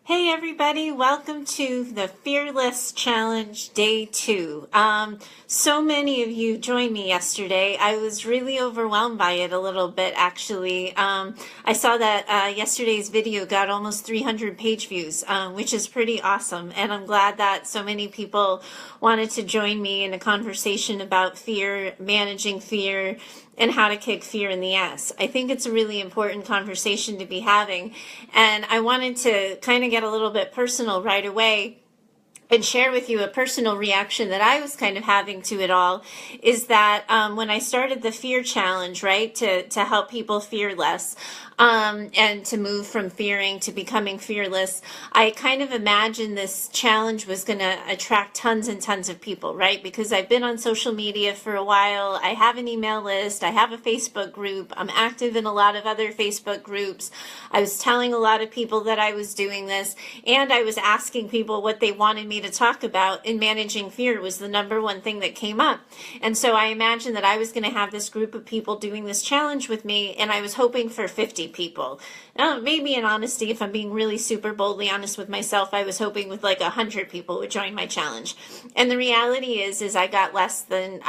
Hey everybody, welcome to the Fearless Challenge Day 2. So many of you joined me yesterday. I was really overwhelmed by it a little bit actually. I saw that yesterday's video got almost 300 page views, which is pretty awesome. And I'm glad that so many people wanted to join me in a conversation about fear, managing fear, and how to kick fear in the ass. I think it's a really important conversation to be having. And I wanted to kind of get a little bit personal right away and share with you a personal reaction that I was kind of having to it all, is that when I started the fear challenge, right, to help people fear less, and to move from fearing to becoming fearless, I kind of imagined this challenge was going to attract tons and tons of people, right? Because I've been on social media for a while. I have an email list. I have a Facebook group. I'm active in a lot of other Facebook groups. I was telling a lot of people that I was doing this, and I was asking people what they wanted me to talk about, and managing fear was the number one thing that came up. And so I imagined that I was going to have this group of people doing this challenge with me, and I was hoping for 50 people. Now, maybe in honesty, if I'm being really super boldly honest with myself, I was hoping with like 100 people would join my challenge. And the reality is I got less than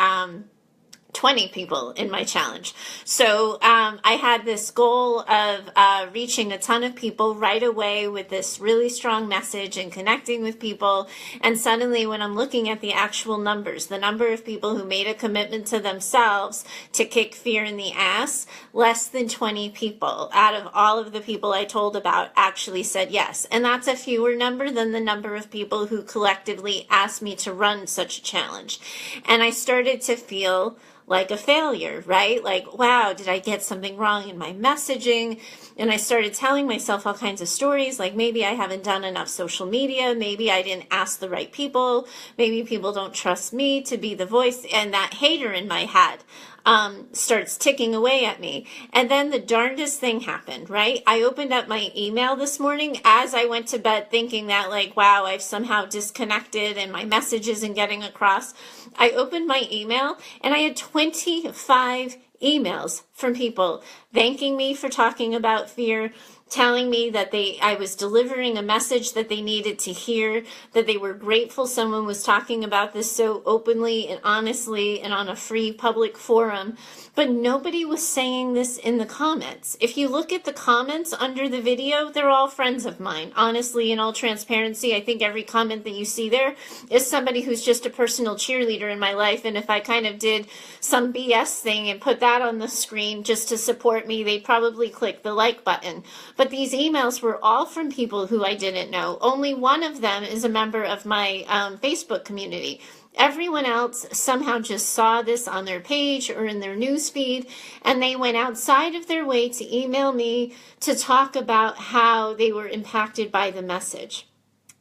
20 people in my challenge. So I had this goal of reaching a ton of people right away with this really strong message and connecting with people. And suddenly when I'm looking at the actual numbers, the number of people who made a commitment to themselves to kick fear in the ass, less than 20 people out of all of the people I told about actually said yes. And that's a fewer number than the number of people who collectively asked me to run such a challenge. And I started to feel like a failure, right? Like, wow, did I get something wrong in my messaging? And I started telling myself all kinds of stories, like maybe I haven't done enough social media, maybe I didn't ask the right people, maybe people don't trust me to be the voice, and that hater in my head starts ticking away at me. And then the darndest thing happened, right? I opened up my email this morning as I went to bed thinking that like, wow, I've somehow disconnected and my message isn't getting across. I opened my email and I had 25 emails from people thanking me for talking about fear, telling me that I was delivering a message that they needed to hear, that they were grateful someone was talking about this so openly and honestly and on a free public forum. But nobody was saying this in the comments. If you look at the comments under the video, they're all friends of mine. Honestly, in all transparency, I think every comment that you see there is somebody who's just a personal cheerleader in my life. And if I kind of did some BS thing and put that on the screen just to support me, they'd probably click the like button. But these emails were all from people who I didn't know. Only one of them is a member of my Facebook community. Everyone else somehow just saw this on their page or in their news feed, and they went outside of their way to email me to talk about how they were impacted by the message.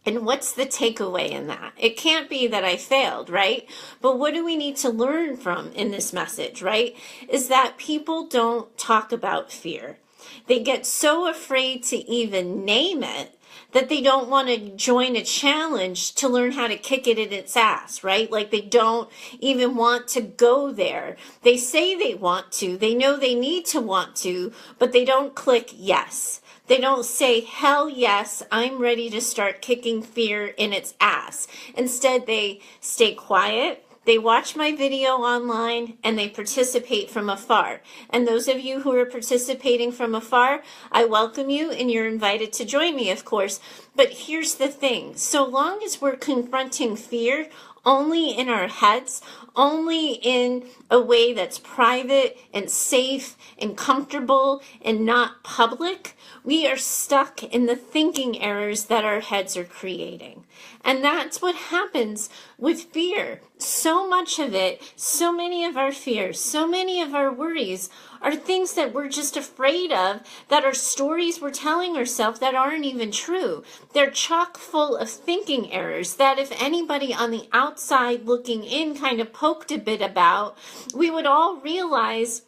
And what's the takeaway in that? It can't be that I failed, right? But what do we need to learn from in this message, right? Is that people don't talk about fear. They get so afraid to even name it that they don't want to join a challenge to learn how to kick it in its ass, right? Like they don't even want to go there. They say they want to, they know they need to want to, but they don't click yes. They don't say, hell yes, I'm ready to start kicking fear in its ass. Instead, they stay quiet. They watch my video online and they participate from afar. And those of you who are participating from afar, I welcome you and you're invited to join me, of course. But here's the thing. So long as we're confronting fear only in our heads, only in a way that's private and safe and comfortable and not public, we are stuck in the thinking errors that our heads are creating. And that's what happens with fear. So much of it, so many of our fears, so many of our worries are things that we're just afraid of, that are stories we're telling ourselves that aren't even true. They're chock full of thinking errors that if anybody on the outside looking in kind of poked a bit about, we would all realize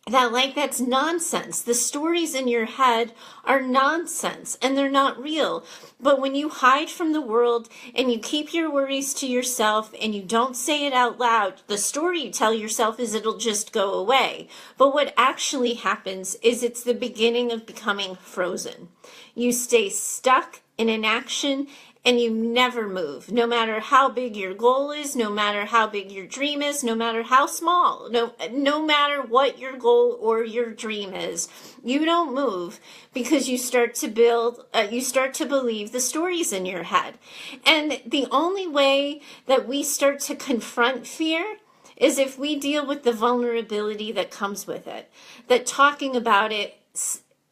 that like that's nonsense. The stories in your head are nonsense and they're not real. But when you hide from the world and you keep your worries to yourself and you don't say it out loud, the story you tell yourself is it'll just go away. But what actually happens is it's the beginning of becoming frozen. You stay stuck in inaction, and you never move, no matter how big your goal is, no matter how big your dream is, no matter how small, no matter what your goal or your dream is, you don't move because you start to believe the stories in your head. And the only way that we start to confront fear is if we deal with the vulnerability that comes with it, that talking about it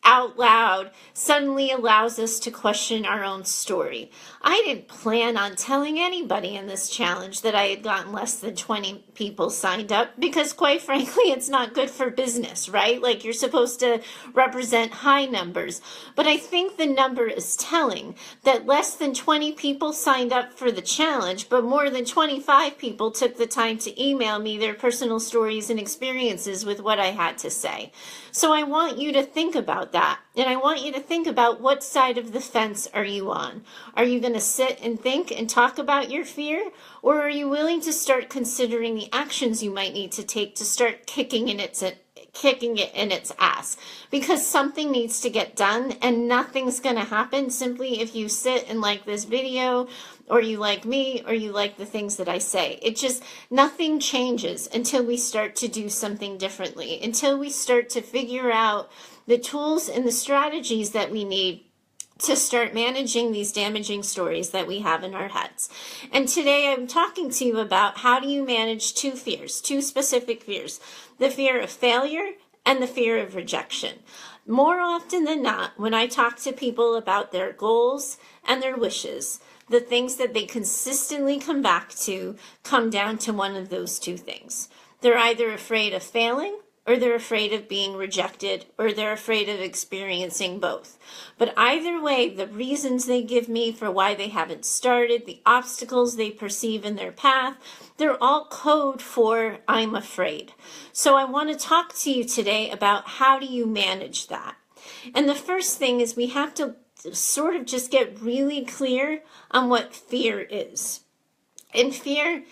out loud suddenly allows us to question our own story. I didn't plan on telling anybody in this challenge that I had gotten less than 20 people signed up because, quite frankly, it's not good for business, right? Like, you're supposed to represent high numbers. But I think the number is telling that less than 20 people signed up for the challenge, but more than 25 people took the time to email me their personal stories and experiences with what I had to say. So I want you to think about that. And I want you to think about, what side of the fence are you on? Are you going to sit and think and talk about your fear? Or are you willing to start considering the actions you might need to take to start kicking it in its ass? Because something needs to get done, and nothing's going to happen simply if you sit and like this video, or you like me, or you like the things that I say. Nothing changes until we start to do something differently, until we start to figure out the tools and the strategies that we need to start managing these damaging stories that we have in our heads. And today I'm talking to you about, how do you manage two specific fears: the fear of failure and the fear of rejection. More often than not, when I talk to people about their goals and their wishes, the things that they consistently come back to come down to one of those two things. They're either afraid of failing, or they're afraid of being rejected, or they're afraid of experiencing both. But either way, the reasons they give me for why they haven't started, the obstacles they perceive in their path, they're all code for I'm afraid. So I want to talk to you today about, how do you manage that? And the first thing is, we have to sort of just get really clear on what fear is. And fear,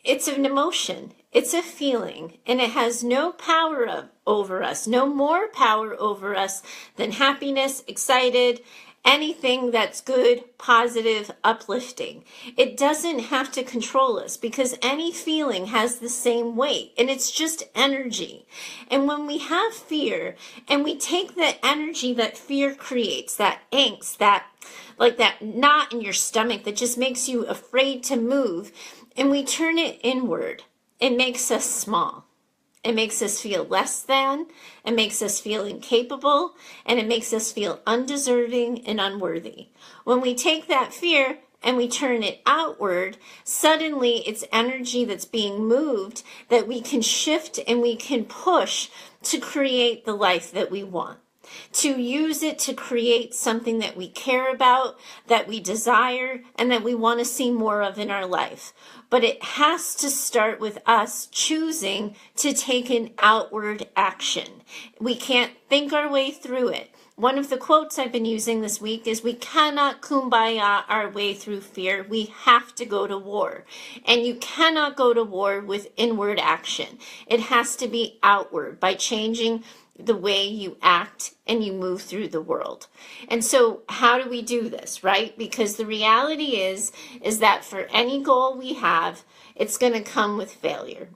it's an emotion. It's a feeling, and it has no power over us, no more power over us than happiness, excited, anything that's good, positive, uplifting. It doesn't have to control us, because any feeling has the same weight, and it's just energy. And when we have fear, and we take the energy that fear creates, that angst, that knot in your stomach that just makes you afraid to move, and we turn it inward, it makes us small. It makes us feel less than. It makes us feel incapable. And it makes us feel undeserving and unworthy. When we take that fear and we turn it outward, suddenly it's energy that's being moved that we can shift and we can push to create the life that we want. To use it to create something that we care about, that we desire, and that we want to see more of in our life. But it has to start with us choosing to take an outward action. We can't think our way through it. One of the quotes I've been using this week is, we cannot kumbaya our way through fear. We have to go to war. And you cannot go to war with inward action. It has to be outward, by changing the way you act and you move through the world. And so how do we do this, right? Because the reality is that for any goal we have, it's going to come with failure.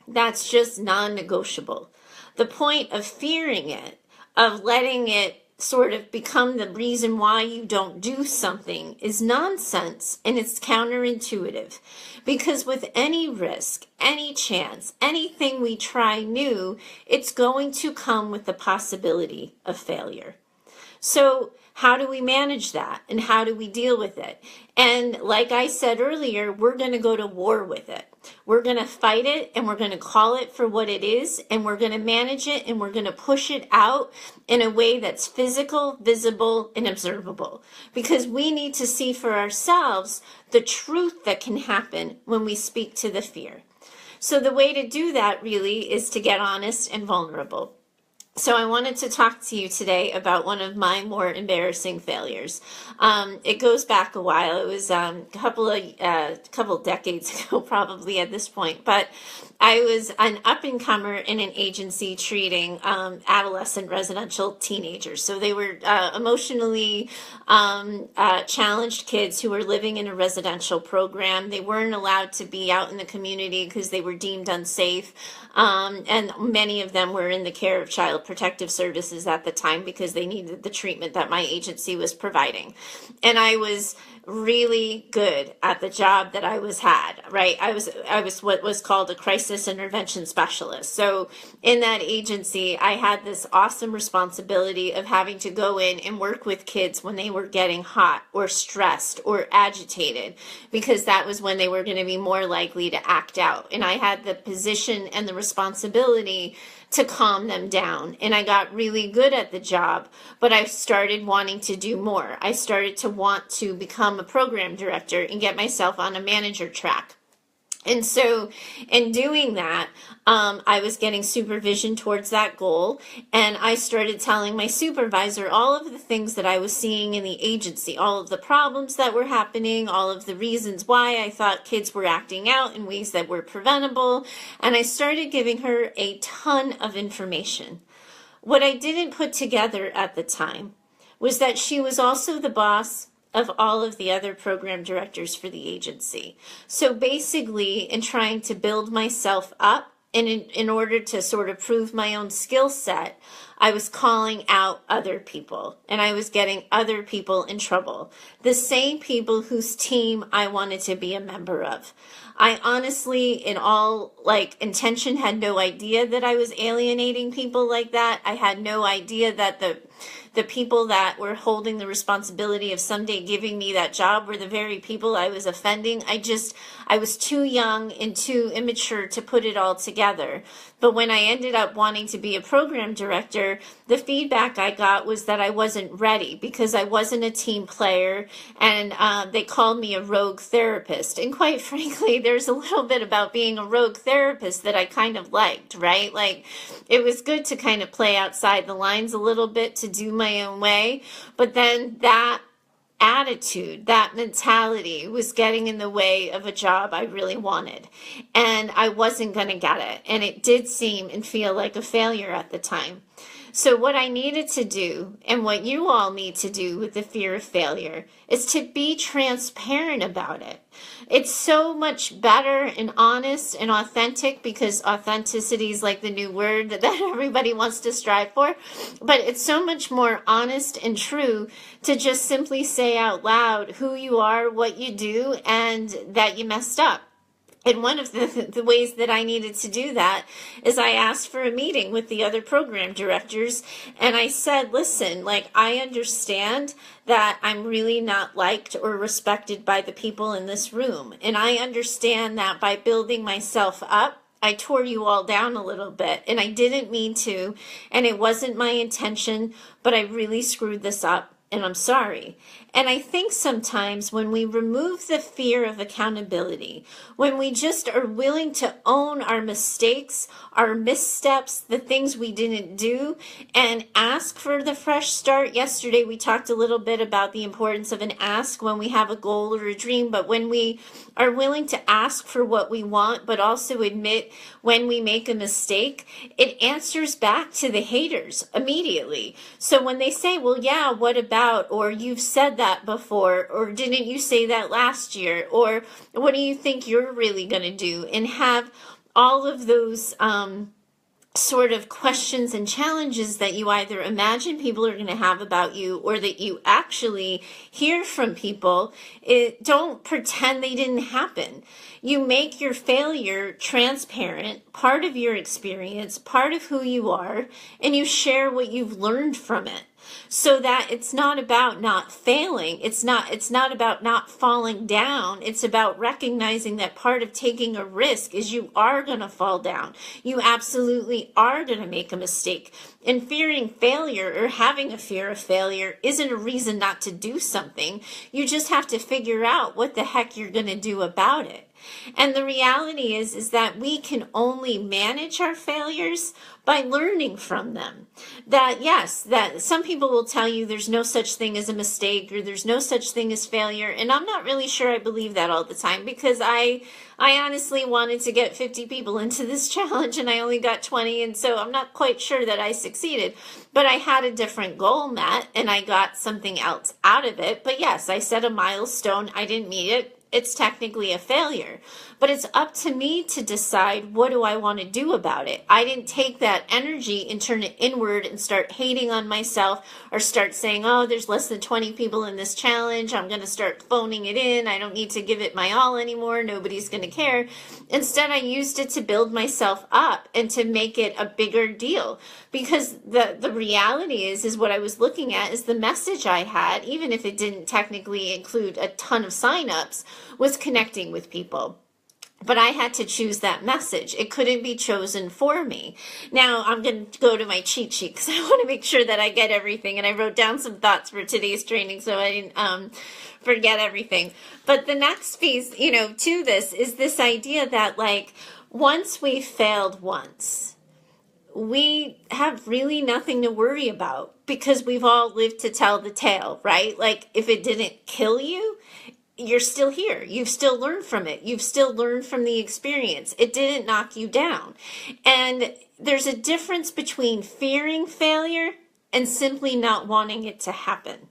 That's just non-negotiable. The point of fearing it, of letting it sort of become the reason why you don't do something, is nonsense, and it's counterintuitive. Because with any risk, any chance, anything we try new, it's going to come with the possibility of failure. So how do we manage that, and how do we deal with it? And like I said earlier, we're going to go to war with it. We're going to fight it, and we're going to call it for what it is, and we're going to manage it, and we're going to push it out in a way that's physical, visible, and observable. Because we need to see for ourselves the truth that can happen when we speak to the fear. So the way to do that really is to get honest and vulnerable. So I wanted to talk to you today about one of my more embarrassing failures. It goes back a while. It was a couple decades ago, probably at this point. But I was an up-and-comer in an agency treating adolescent residential teenagers. So they were emotionally challenged kids who were living in a residential program. They weren't allowed to be out in the community because they were deemed unsafe. And many of them were in the care of Child Protective Services at the time because they needed the treatment that my agency was providing. And I was really good at the job that I had, right? I was what was called a crisis intervention specialist. So in that agency, I had this awesome responsibility of having to go in and work with kids when they were getting hot or stressed or agitated, because that was when they were going to be more likely to act out. And I had the position and the responsibility to calm them down. And I got really good at the job, but I started wanting to do more. I started to want to become a program director and get myself on a manager track. And so in doing that, I was getting supervision towards that goal. And I started telling my supervisor all of the things that I was seeing in the agency, all of the problems that were happening, all of the reasons why I thought kids were acting out in ways that were preventable. And I started giving her a ton of information. What I didn't put together at the time was that she was also the boss of all of the other program directors for the agency. So basically, in trying to build myself up and in order to sort of prove my own skill set, I was calling out other people and I was getting other people in trouble. The same people whose team I wanted to be a member of. I honestly, in all intention, had no idea that I was alienating people like that. I had no idea that the people that were holding the responsibility of someday giving me that job were the very people I was offending. I was too young and too immature to put it all together. But when I ended up wanting to be a program director, the feedback I got was that I wasn't ready because I wasn't a team player, and they called me a rogue therapist. And quite frankly, there's a little bit about being a rogue therapist that I kind of liked, right? Like, it was good to kind of play outside the lines a little bit, to do my own way. But then that attitude, that mentality was getting in the way of a job I really wanted. And I wasn't going to get it. And it did seem and feel like a failure at the time. So what I needed to do, and what you all need to do with the fear of failure, is to be transparent about it. It's so much better and honest and authentic, because authenticity is like the new word that everybody wants to strive for. But it's so much more honest and true to just simply say out loud who you are, what you do, and that you messed up. And one of the ways that I needed to do that is I asked for a meeting with the other program directors. And I said, listen, I understand that I'm really not liked or respected by the people in this room. And I understand that by building myself up, I tore you all down a little bit. And I didn't mean to. And it wasn't my intention, but I really screwed this up. And I'm sorry. And I think sometimes when we remove the fear of accountability, when we just are willing to own our mistakes, our missteps, the things we didn't do, and ask for the fresh start. Yesterday, we talked a little bit about the importance of an ask when we have a goal or a dream, but when we are willing to ask for what we want, but also admit when we make a mistake, it answers back to the haters immediately. So when they say, well, yeah, what about, or you've said that before, or didn't you say that last year, or what do you think you're really going to do, and have all of those sort of questions and challenges that you either imagine people are going to have about you or that you actually hear from people, don't pretend they didn't happen. You make your failure transparent, part of your experience, part of who you are, and you share what you've learned from it. So that it's not about not failing. It's not about not falling down. It's about recognizing that part of taking a risk is you are going to fall down. You absolutely are going to make a mistake. And fearing failure or having a fear of failure isn't a reason not to do something. You just have to figure out what the heck you're going to do about it. And the reality is that we can only manage our failures by learning from them. That yes, that some people will tell you there's no such thing as a mistake or there's no such thing as failure. And I'm not really sure I believe that all the time, because I honestly wanted to get 50 people into this challenge and I only got 20. And so I'm not quite sure that I succeeded, but I had a different goal met and I got something else out of it. But yes, I set a milestone. I didn't meet it. It's technically a failure, but it's up to me to decide, what do I want to do about it? I didn't take that energy and turn it inward and start hating on myself or start saying, oh, there's less than 20 people in this challenge, I'm going to start phoning it in, I don't need to give it my all anymore, nobody's going to care. Instead, I used it to build myself up and to make it a bigger deal, because the reality is what I was looking at is the message I had, even if it didn't technically include a ton of signups, was connecting with people. But I had to choose that message. It couldn't be chosen for me. Now I'm going to go to my cheat sheet because I want to make sure that I get everything. And I wrote down some thoughts for today's training so I didn't forget everything. But the next piece, to this is this idea that, like, once we've failed once, we have really nothing to worry about because we've all lived to tell the tale, right? Like, if it didn't kill you, you're still here. You've still learned from it. You've still learned from the experience. It didn't knock you down. And there's a difference between fearing failure and simply not wanting it to happen.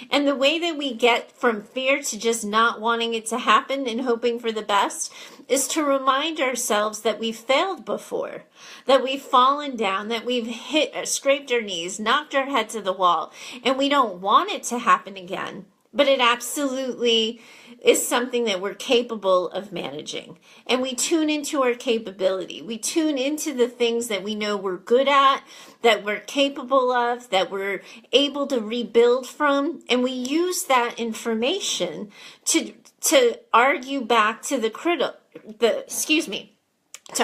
And the way that we get from fear to just not wanting it to happen and hoping for the best is to remind ourselves that we've failed before, that we've fallen down, that we've scraped our knees, knocked our head to the wall, and we don't want it to happen again. But it absolutely is something that we're capable of managing. And we tune into our capability. We tune into the things that we know we're good at, that we're capable of, that we're able to rebuild from. And we use that information to argue back to the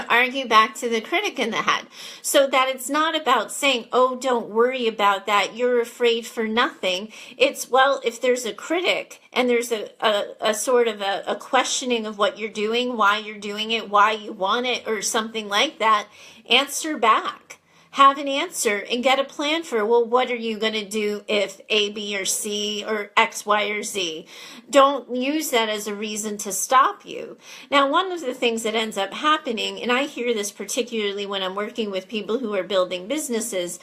argue back to the critic in the head, so that it's not about saying, oh, don't worry about that, you're afraid for nothing. It's, well, if there's a critic and there's a sort of a questioning of what you're doing, why you're doing it, why you want it, or something like that, answer back. Have an answer and get a plan for, well, what are you going to do if A, B, or C, or X, Y, or Z? Don't use that as a reason to stop you. Now, one of the things that ends up happening, and I hear this particularly when I'm working with people who are building businesses,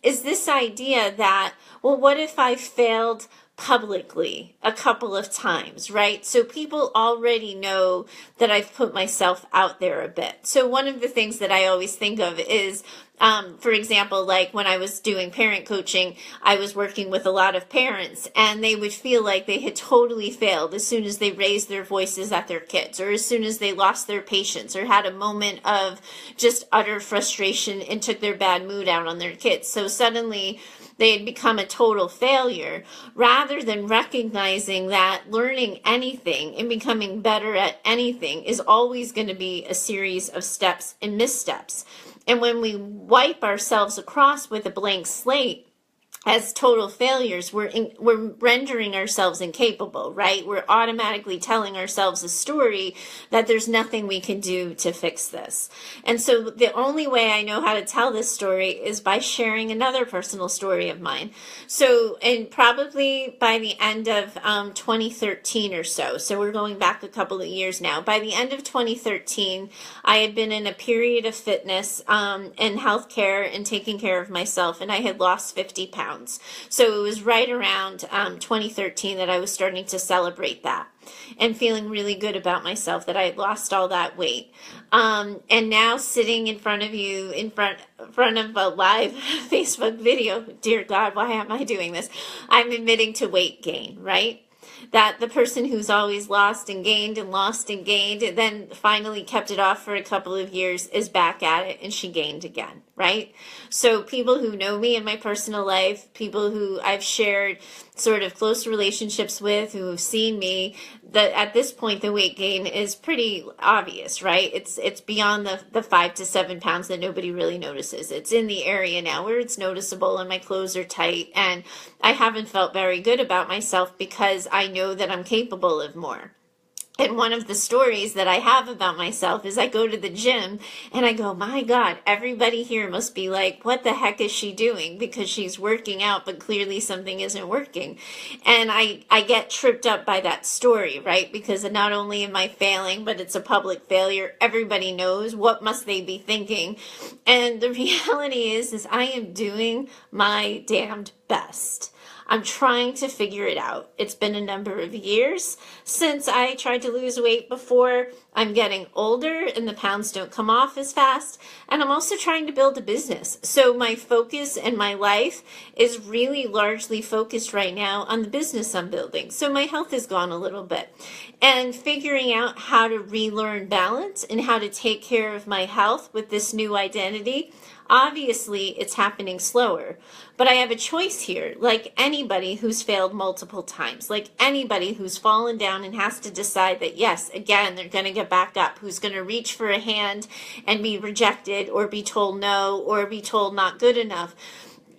is this idea that, well, what if I failed publicly a couple of times, right? So people already know that I've put myself out there a bit. So one of the things that I always think of is, for example, like when I was doing parent coaching, I was working with a lot of parents and they would feel like they had totally failed as soon as they raised their voices at their kids, or as soon as they lost their patience or had a moment of just utter frustration and took their bad mood out on their kids. So suddenly they had become a total failure, rather than recognizing that learning anything and becoming better at anything is always going to be a series of steps and missteps. And when we wipe ourselves across with a blank slate as total failures, we're rendering ourselves incapable, right? We're automatically telling ourselves a story that there's nothing we can do to fix this. And so the only way I know how to tell this story is by sharing another personal story of mine. So, and probably by the end of 2013 or so we're going back a couple of years now. By the end of 2013, I had been in a period of fitness and healthcare and taking care of myself, and I had lost 50 pounds. So it was right around 2013 that I was starting to celebrate that and feeling really good about myself that I had lost all that weight. And now sitting in front of you, in front of a live Facebook video, dear God, why am I doing this? I'm admitting to weight gain, right? That the person who's always lost and gained and lost and gained and then finally kept it off for a couple of years is back at it, and she gained again, right? So people who know me in my personal life, people who I've shared sort of close relationships with, who have seen me, that at this point the weight gain is pretty obvious, right? It's beyond the 5 to 7 pounds that nobody really notices. It's in the area now where it's noticeable and my clothes are tight, and I haven't felt very good about myself because I know that I'm capable of more. And one of the stories that I have about myself is I go to the gym and I go, my God, everybody here must be like, what the heck is she doing? Because she's working out, but clearly something isn't working. And I get tripped up by that story, right? Because not only am I failing, but it's a public failure. Everybody knows. What must they be thinking? And the reality is I am doing my damned best. I'm trying to figure it out. It's been a number of years since I tried to lose weight before. I'm getting older and the pounds don't come off as fast. And I'm also trying to build a business. So my focus and my life is really largely focused right now on the business I'm building. So my health has gone a little bit. And figuring out how to relearn balance and how to take care of my health with this new identity. Obviously, it's happening slower, but I have a choice here, like anybody who's failed multiple times, like anybody who's fallen down and has to decide that, yes, again, they're going to get back up, who's going to reach for a hand and be rejected or be told no or be told not good enough.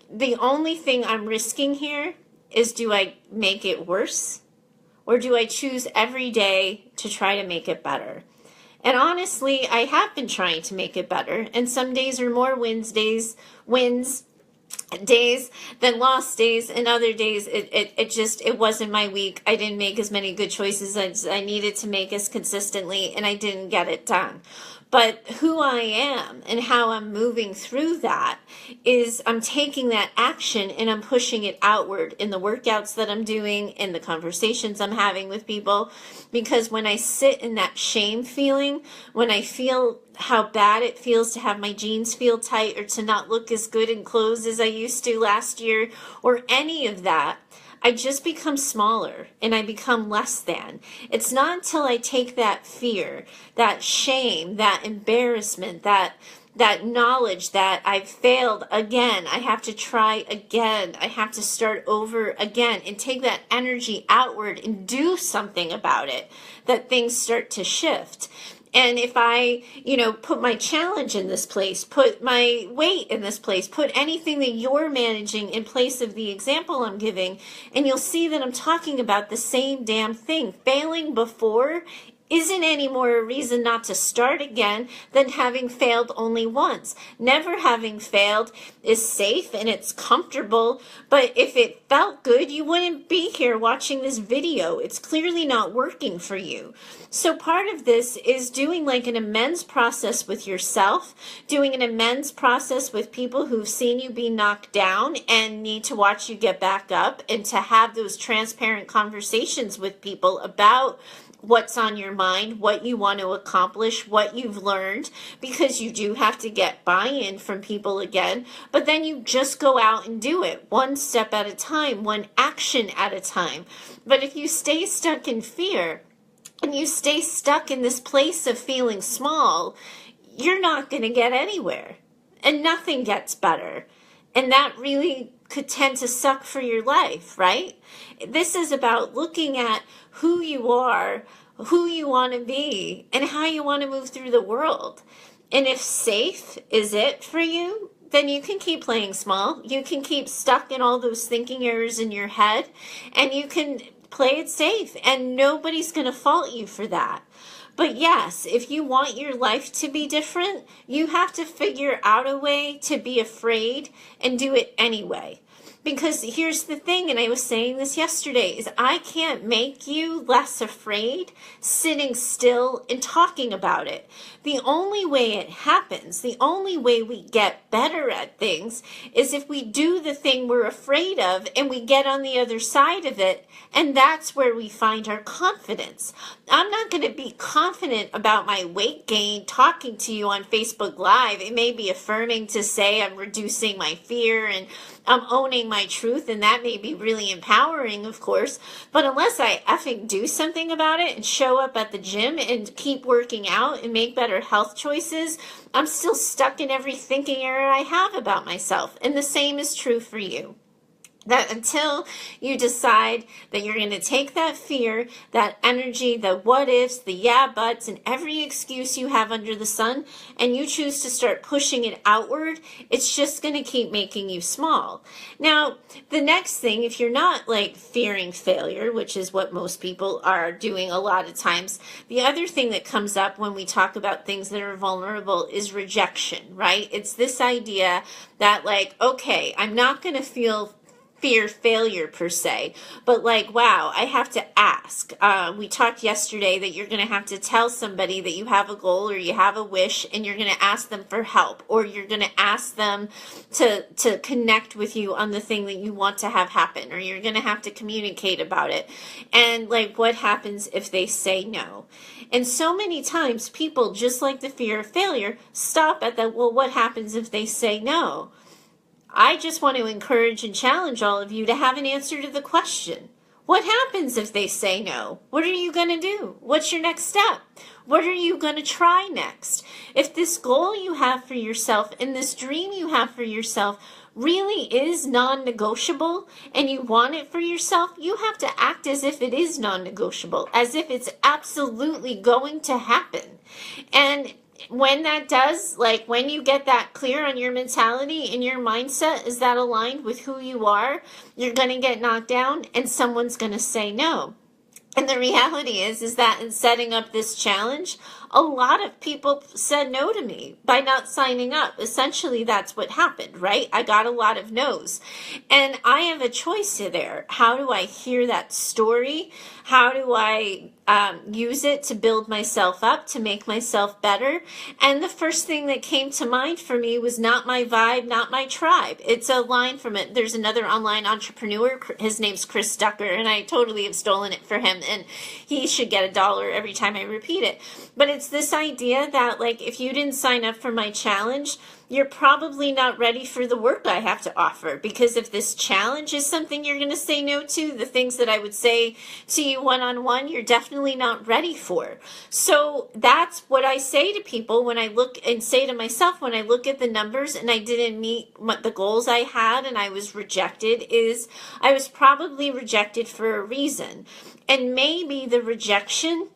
The only thing I'm risking here is, do I make it worse or do I choose every day to try to make it better? And honestly, I have been trying to make it better. And some days are more wins days than lost days. And other days, it wasn't my week. I didn't make as many good choices as I needed to make as consistently, and I didn't get it done. But who I am and how I'm moving through that is I'm taking that action and I'm pushing it outward in the workouts that I'm doing, in the conversations I'm having with people. Because when I sit in that shame feeling, when I feel how bad it feels to have my jeans feel tight or to not look as good in clothes as I used to last year or any of that, I just become smaller and I become less than. It's not until I take that fear, that shame, that embarrassment, that knowledge that I've failed again, I have to try again, I have to start over again and take that energy outward and do something about it, that things start to shift. And if I, put my challenge in this place, put my weight in this place, put anything that you're managing in place of the example I'm giving, and you'll see that I'm talking about the same damn thing. Failing before isn't any more a reason not to start again than having failed only once. Never having failed is safe and it's comfortable, but if it felt good, you wouldn't be here watching this video. It's clearly not working for you. So part of this is doing like an amends process with yourself, doing an amends process with people who've seen you be knocked down and need to watch you get back up, and to have those transparent conversations with people about what's on your mind, what you want to accomplish, what you've learned, because you do have to get buy-in from people again, but then you just go out and do it one step at a time, one action at a time. But if you stay stuck in fear and you stay stuck in this place of feeling small, you're not going to get anywhere and nothing gets better. And that really could tend to suck for your life, right? This is about looking at who you are, who you want to be, and how you want to move through the world. And if safe is it for you, then you can keep playing small. You can keep stuck in all those thinking errors in your head, and you can play it safe, and nobody's going to fault you for that. But yes, if you want your life to be different, you have to figure out a way to be afraid and do it anyway. Because here's the thing, and I was saying this yesterday, is I can't make you less afraid sitting still and talking about it. The only way it happens, the only way we get better at things, is if we do the thing we're afraid of and we get on the other side of it, and that's where we find our confidence. I'm not going to be confident about my weight gain talking to you on Facebook Live. It may be affirming to say I'm reducing my fear and I'm owning my truth, and that may be really empowering, of course, but unless I effing do something about it and show up at the gym and keep working out and make better health choices, I'm still stuck in every thinking error I have about myself. And the same is true for you. That until you decide that you're going to take that fear, that energy, the what ifs, the yeah buts, and every excuse you have under the sun, and you choose to start pushing it outward, it's just going to keep making you small. Now, the next thing, if you're not like fearing failure, which is what most people are doing a lot of times, the other thing that comes up when we talk about things that are vulnerable is rejection, right? It's this idea that like, okay, I'm not going to fear failure per se, but like, wow, I have to ask. We talked yesterday that you're going to have to tell somebody that you have a goal or you have a wish, and you're going to ask them for help, or you're going to ask them to connect with you on the thing that you want to have happen, or you're going to have to communicate about it. And like, what happens if they say no? And so many times people, just like the fear of failure, stop at that, well, what happens if they say no? I just want to encourage and challenge all of you to have an answer to the question. What happens if they say no? What are you going to do? What's your next step? What are you going to try next? If this goal you have for yourself and this dream you have for yourself really is non-negotiable and you want it for yourself, you have to act as if it is non-negotiable, as if it's absolutely going to happen. And when that does, like when you get that clear on your mentality and your mindset, is that aligned with who you are, you're going to get knocked down and someone's going to say no. And the reality is that in setting up this challenge, a lot of people said no to me by not signing up. Essentially, that's what happened, right? I got a lot of no's. And I have a choice there. How do I hear that story? How do I use it to build myself up, to make myself better? And the first thing that came to mind for me was not my vibe, not my tribe. It's a line from it. There's another online entrepreneur. His name's Chris Ducker, and I totally have stolen it for him. And he should get $1 every time I repeat it. But it's this idea that, like, if you didn't sign up for my challenge, you're probably not ready for the work I have to offer. Because if this challenge is something you're going to say no to, the things that I would say to you one-on-one, you're definitely not ready for. So that's what I say to people when I look and say to myself, when I look at the numbers and I didn't meet the goals I had and I was rejected, is I was probably rejected for a reason. And maybe the rejection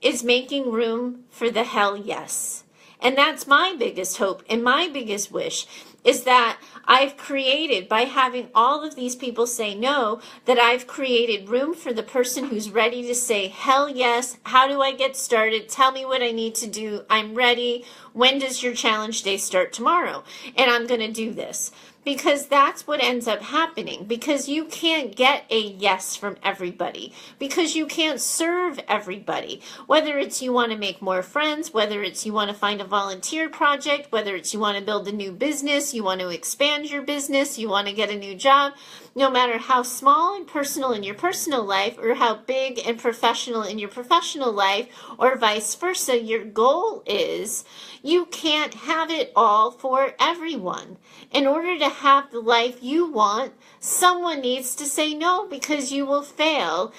is making room for the hell yes. And that's my biggest hope and my biggest wish, is that I've created, by having all of these people say no, that I've created room for the person who's ready to say, hell yes, how do I get started? Tell me what I need to do. I'm ready. When does your challenge day start? Tomorrow. And I'm going to do this. Because that's what ends up happening. Because you can't get a yes from everybody. Because you can't serve everybody. Whether it's you want to make more friends, whether it's you want to find a volunteer project, whether it's you want to build a new business, you want to expand your business, you want to get a new job, no matter how small and personal in your personal life or how big and professional in your professional life or vice versa, your goal is, you can't have it all for everyone. In order to have the life you want, someone needs to say no, because you will fail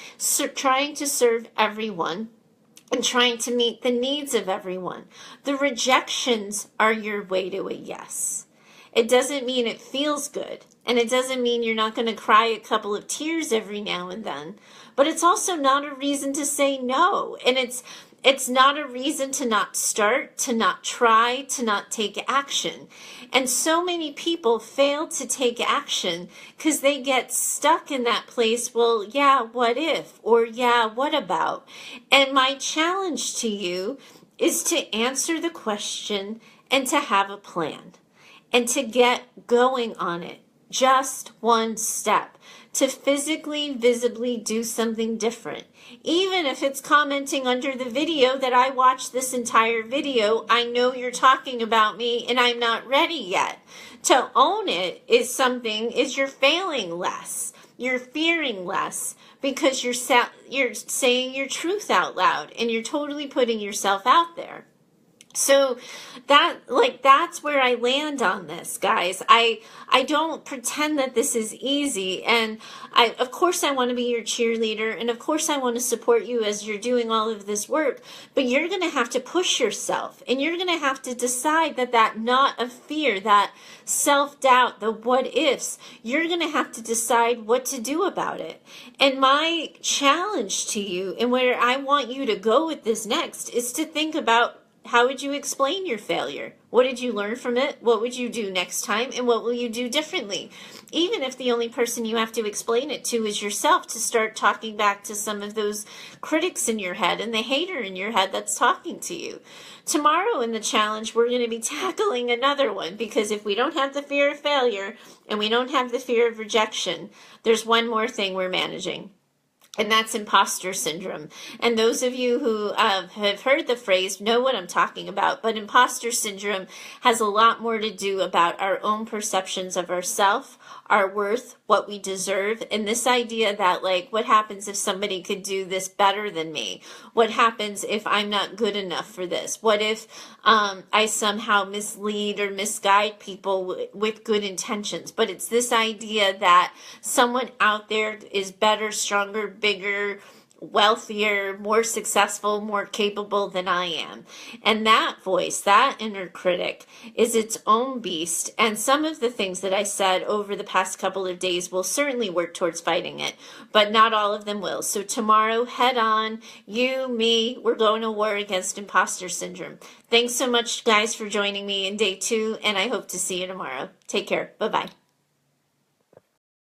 trying to serve everyone and trying to meet the needs of everyone. The rejections are your way to a yes. It doesn't mean it feels good. And it doesn't mean you're not going to cry a couple of tears every now and then. But it's also not a reason to say no. And it's not a reason to not start, to not try, to not take action. And so many people fail to take action because they get stuck in that place, well, yeah, what if? Or yeah, what about? And my challenge to you is to answer the question and to have a plan and to get going on it. Just one step. To physically, visibly do something different. Even if it's commenting under the video that I watched this entire video, I know you're talking about me and I'm not ready yet. To own it is you're failing less. You're fearing less because you're saying your truth out loud and you're totally putting yourself out there. So that's where I land on this, guys. I don't pretend that this is easy, and of course I want to be your cheerleader, and of course I want to support you as you're doing all of this work, but you're going to have to push yourself, and you're going to have to decide that knot of fear, that self-doubt, the what ifs, you're going to have to decide what to do about it. And my challenge to you, and where I want you to go with this next, is to think about, how would you explain your failure? What did you learn from it? What would you do next time? And what will you do differently? Even if the only person you have to explain it to is yourself, to start talking back to some of those critics in your head and the hater in your head that's talking to you. Tomorrow in the challenge, we're going to be tackling another one, because if we don't have the fear of failure and we don't have the fear of rejection, there's one more thing we're managing. And that's imposter syndrome. And those of you who have heard the phrase know what I'm talking about. But imposter syndrome has a lot more to do about our own perceptions of ourselves, our worth, what we deserve, and this idea that, like, what happens if somebody could do this better than me? What happens if I'm not good enough for this? What if I somehow mislead or misguide people with good intentions? But it's this idea that someone out there is better, stronger, bigger, wealthier, more successful, more capable than I am. And that voice, that inner critic, is its own beast. And some of the things that I said over the past couple of days will certainly work towards fighting it, but not all of them will. So tomorrow, head on, you, me, we're going to war against imposter syndrome. Thanks so much, guys, for joining me in day 2, and I hope to see you tomorrow. Take care. Bye-bye.